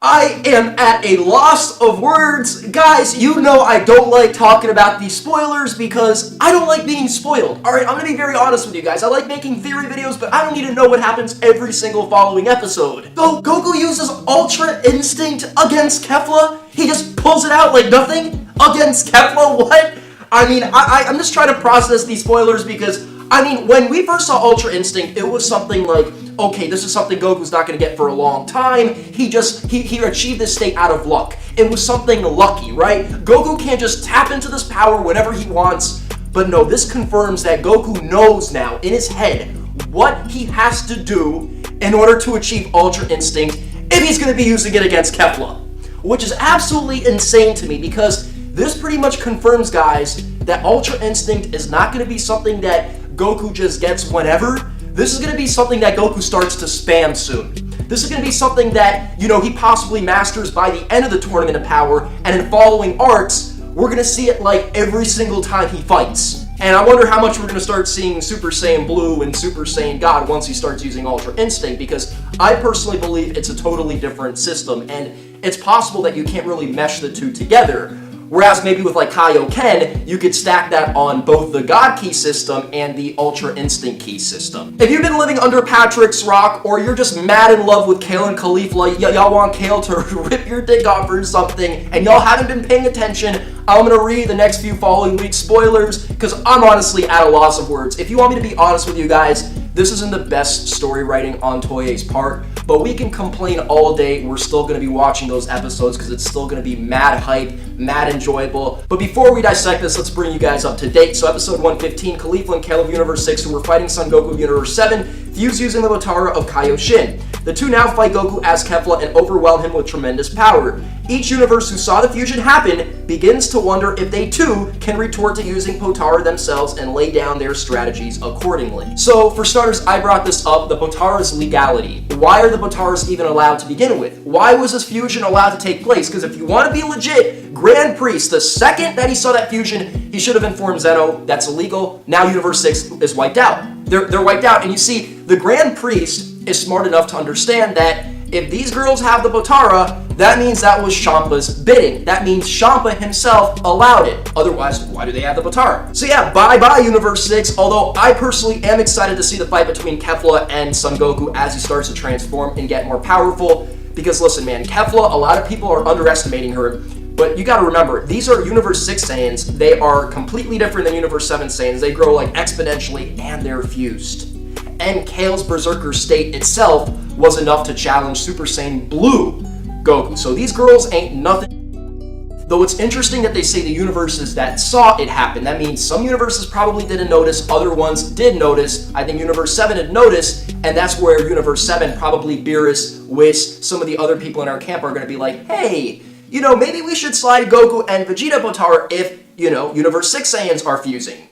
I am at a loss of words. Guys, you know I don't like talking about these spoilers because I don't like being spoiled. Alright, I'm gonna be very honest with you guys. I like making theory videos, but I don't need to know what happens every single following episode. So, Goku uses Ultra Instinct against Kefla? He just pulls it out like nothing? Against Kefla? What? I mean, I'm just trying to process these spoilers because, I mean, when we first saw Ultra Instinct, it was something like, okay, this is something Goku's not going to get for a long time. He achieved this state out of luck. It was something lucky, right? Goku can't just tap into this power whenever he wants. But no, this confirms that Goku knows now in his head what he has to do in order to achieve Ultra Instinct if he's going to be using it against Kefla. Which is absolutely insane to me because this pretty much confirms, guys, that Ultra Instinct is not going to be something that Goku just gets whenever. This is going to be something that Goku starts to spam soon. This is going to be something that, you know, he possibly masters by the end of the Tournament of Power, and in following arcs, we're going to see it like every single time he fights. And I wonder how much we're going to start seeing Super Saiyan Blue and Super Saiyan God once he starts using Ultra Instinct, because I personally believe it's a totally different system, and it's possible that you can't really mesh the two together. Whereas maybe with like Kaioken, you could stack that on both the God Key system and the Ultra Instinct Key system. If you've been living under Patrick's rock, or you're just mad in love with Kale and Kefla, y'all want Kale to rip your dick off or something, and y'all haven't been paying attention, I'm gonna read the next few following week spoilers, because I'm honestly at a loss of words. If you want me to be honest with you guys, this isn't the best story writing on Toei's part, but we can complain all day. We're still going to be watching those episodes because it's still going to be mad hype, mad enjoyable. But before we dissect this, let's bring you guys up to date. So episode 115, Kefla and Kale of Universe 6, who were fighting Son Goku of Universe 7, fuse using the Potara of Kaioshin. The two now fight Goku as Kefla and overwhelm him with tremendous power. Each universe who saw the fusion happen begins to wonder if they too can retort to using Potara themselves and lay down their strategies accordingly. So for starters, I brought this up, the Potara's legality. Why are the Potaras even allowed to begin with? Why was this fusion allowed to take place? Because if you want to be legit, Grand Priest, the second that he saw that fusion, he should have informed Zeno, that's illegal. Now Universe 6 is wiped out. They're wiped out, and you see, the Grand Priest is smart enough to understand that if these girls have the Potara, that means that was Champa's bidding. That means Champa himself allowed it. Otherwise, why do they have the Potara? So yeah, bye-bye Universe 6, although I personally am excited to see the fight between Kefla and Son Goku as he starts to transform and get more powerful. Because listen, man, Kefla, a lot of people are underestimating her, but you gotta remember, these are Universe 6 Saiyans. They are completely different than Universe 7 Saiyans. They grow like exponentially, and they're fused. And Kale's Berserker state itself was enough to challenge Super Saiyan Blue Goku. So these girls ain't nothing. Though it's interesting that they say the universes that saw it happen. That means some universes probably didn't notice, other ones did notice. I think Universe 7 had noticed, and that's where Universe 7, probably Beerus, Whis, some of the other people in our camp are going to be like, hey, you know, maybe we should slide Goku and Vegeta Potara if, you know, Universe 6 Saiyans are fusing.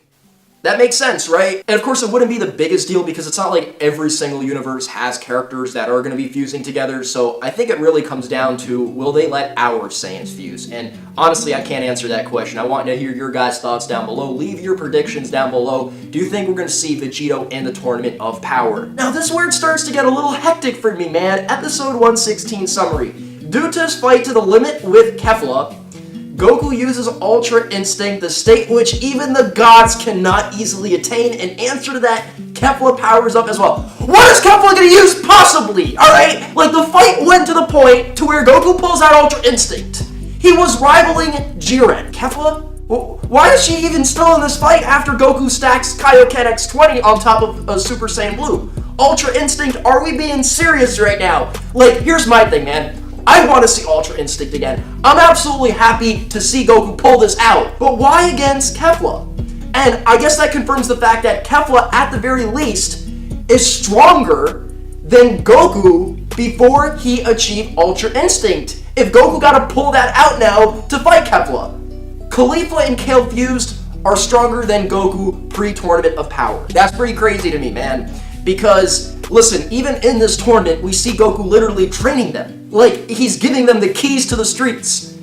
That makes sense, right? And of course, it wouldn't be the biggest deal because it's not like every single universe has characters that are going to be fusing together. So I think it really comes down to, will they let our Saiyans fuse? And honestly, I can't answer that question. I want to hear your guys' thoughts down below. Leave your predictions down below. Do you think we're going to see Vegito in the Tournament of Power? Now, this is where it starts to get a little hectic for me, man. Episode 116 summary. Due to his fight to the limit with Kefla, Goku uses Ultra Instinct, the state which even the gods cannot easily attain. In answer to that, Kefla powers up as well. What is Kefla going to use, possibly? Alright? Like, the fight went to the point to where Goku pulls out Ultra Instinct. He was rivaling Jiren. Kefla? Why is she even still in this fight after Goku stacks Kaioken X20 on top of Super Saiyan Blue? Ultra Instinct, are we being serious right now? Like, here's my thing, man. I want to see Ultra Instinct again. I'm absolutely happy to see Goku pull this out. But why against Kefla? And I guess that confirms the fact that Kefla, at the very least, is stronger than Goku before he achieved Ultra Instinct. If Goku gotta pull that out now to fight Kefla. Kefla and Kale fused are stronger than Goku pre-Tournament of Power. That's pretty crazy to me, man. Because, listen, even in this tournament, we see Goku literally training them. Like, he's giving them the keys to the streets,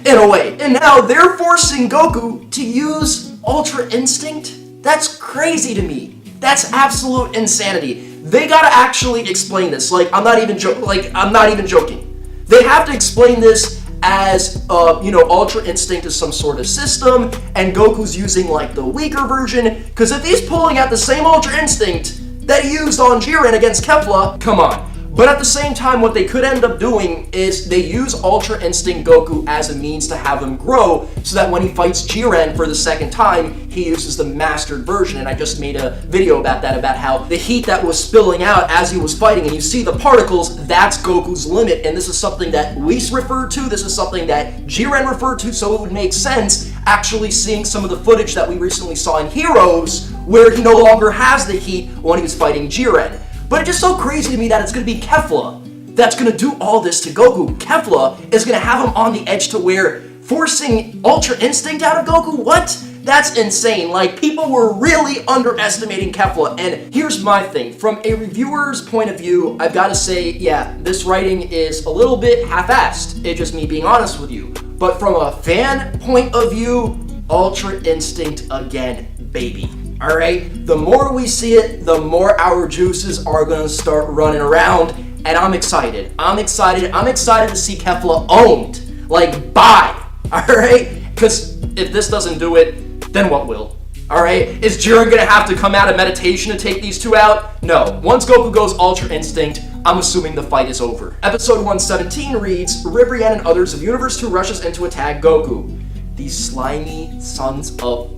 in a way. And now they're forcing Goku to use Ultra Instinct? That's crazy to me. That's absolute insanity. They gotta actually explain this. Like, I'm not even joking. They have to explain this as, Ultra Instinct is some sort of system, and Goku's using, like, the weaker version, because if he's pulling out the same Ultra Instinct that he used on Jiren against Kefla, come on. But at the same time, what they could end up doing is they use Ultra Instinct Goku as a means to have him grow, so that when he fights Jiren for the second time, he uses the mastered version. And I just made a video about that, about how the heat that was spilling out as he was fighting, and you see the particles, that's Goku's limit. And this is something that Whis referred to, this is something that Jiren referred to, so it would make sense actually seeing some of the footage that we recently saw in Heroes, where he no longer has the heat when he was fighting Jiren. But it's just so crazy to me that it's going to be Kefla that's going to do all this to Goku. Kefla is going to have him on the edge to where forcing Ultra Instinct out of Goku? What? That's insane. Like, people were really underestimating Kefla. And here's my thing. From a reviewer's point of view, I've got to say, yeah, this writing is a little bit half-assed. It's just me being honest with you. But from a fan point of view, Ultra Instinct again, baby. Alright? The more we see it, the more our juices are going to start running around, and I'm excited. I'm excited to see Kefla owned. Like, bye. Alright? Because if this doesn't do it, then what will? Alright? Is Jiren going to have to come out of meditation to take these two out? No. Once Goku goes Ultra Instinct, I'm assuming the fight is over. Episode 117 reads, Ribrianne and others of Universe 2 rushes in to attack Goku. These slimy sons of...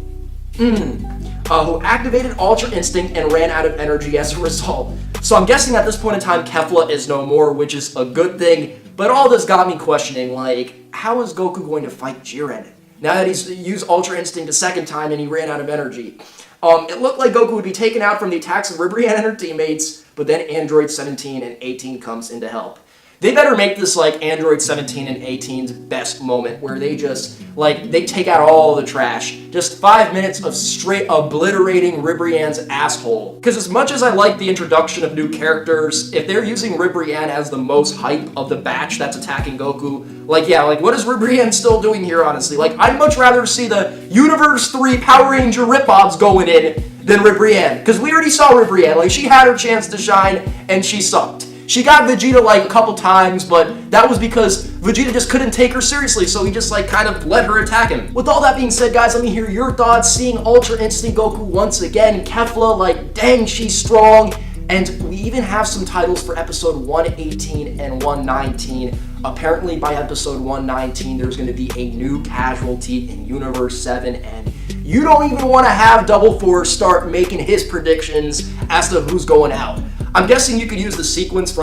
who activated Ultra Instinct and ran out of energy as a result. So I'm guessing at this point in time, Kefla is no more, which is a good thing, but all this got me questioning, like, how is Goku going to fight Jiren? Now that he's used Ultra Instinct a second time and he ran out of energy. It looked like Goku would be taken out from the attacks of Ribrianne and her teammates, but then Android 17 and 18 comes in to help. They better make this like Android 17 and 18's best moment, where they just, like, they take out all the trash. Just 5 minutes of straight obliterating Ribrianne's asshole. Because as much as I like the introduction of new characters, if they're using Ribrianne as the most hype of the batch that's attacking Goku, like, yeah, like, what is Ribrianne still doing here, honestly? Like, I'd much rather see the Universe 3 Power Ranger Rip-Offs going in than Ribrianne. Because we already saw Ribrianne. Like, she had her chance to shine, and she sucked. She got Vegeta like a couple times, but that was because Vegeta just couldn't take her seriously, so he just like kind of let her attack him. With all that being said, guys, let me hear your thoughts. Seeing Ultra Instinct Goku once again, Kefla, like, dang, she's strong. And we even have some titles for episode 118 and 119. Apparently by episode 119, there's going to be a new casualty in Universe 7, and you don't even want to have Double Four start making his predictions as to who's going out. I'm guessing you could use the sequence from